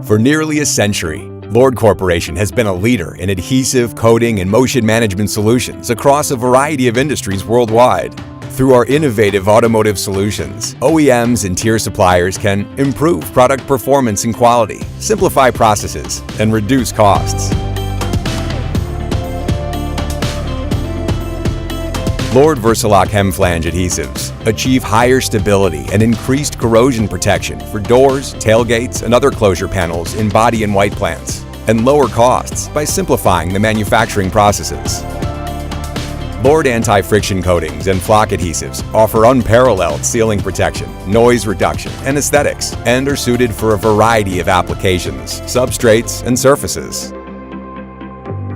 For nearly a century, Lord Corporation has been a leader in adhesive, coating, and motion management solutions across a variety of industries worldwide. Through our innovative automotive solutions, OEMs and tier suppliers can improve product performance and quality, simplify processes, and reduce costs. Lord Versalock Hemflange adhesives achieve higher stability and increased corrosion protection for doors, tailgates, and other closure panels in body and white plants, and lower costs by simplifying the manufacturing processes. Lord Anti-Friction Coatings and Flock Adhesives offer unparalleled sealing protection, noise reduction, and aesthetics, and are suited for a variety of applications, substrates, and surfaces.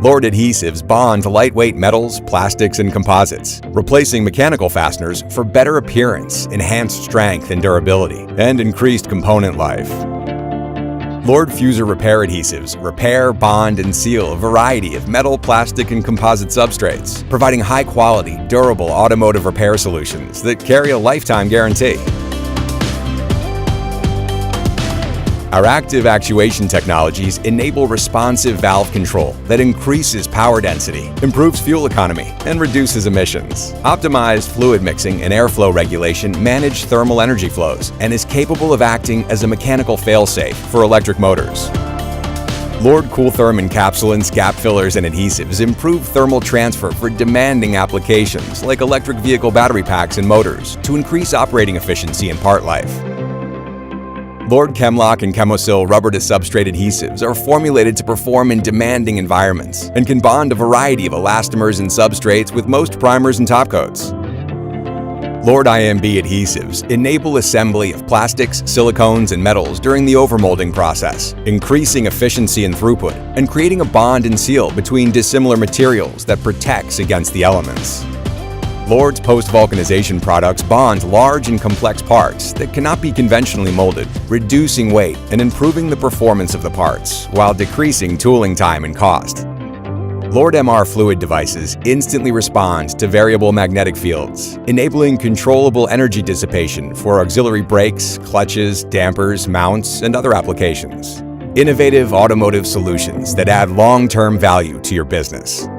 Lord Adhesives bond lightweight metals, plastics, and composites, replacing mechanical fasteners for better appearance, enhanced strength and durability, and increased component life. Lord Fuser Repair Adhesives repair, bond, and seal a variety of metal, plastic, and composite substrates, providing high-quality, durable automotive repair solutions that carry a lifetime guarantee. Our active actuation technologies enable responsive valve control that increases power density, improves fuel economy, and reduces emissions. Optimized fluid mixing and airflow regulation manage thermal energy flows and is capable of acting as a mechanical failsafe for electric motors. Lord Cooltherm encapsulants, gap fillers, and adhesives improve thermal transfer for demanding applications like electric vehicle battery packs and motors to increase operating efficiency and part life. Lord Chemlock and Chemosil rubber-to-substrate adhesives are formulated to perform in demanding environments and can bond a variety of elastomers and substrates with most primers and topcoats. Lord IMB adhesives enable assembly of plastics, silicones, and metals during the overmolding process, increasing efficiency and throughput, and creating a bond and seal between dissimilar materials that protects against the elements. Lord's post-vulcanization products bond large and complex parts that cannot be conventionally molded, reducing weight and improving the performance of the parts while decreasing tooling time and cost. Lord MR fluid devices instantly respond to variable magnetic fields, enabling controllable energy dissipation for auxiliary brakes, clutches, dampers, mounts, and other applications. Innovative automotive solutions that add long-term value to your business.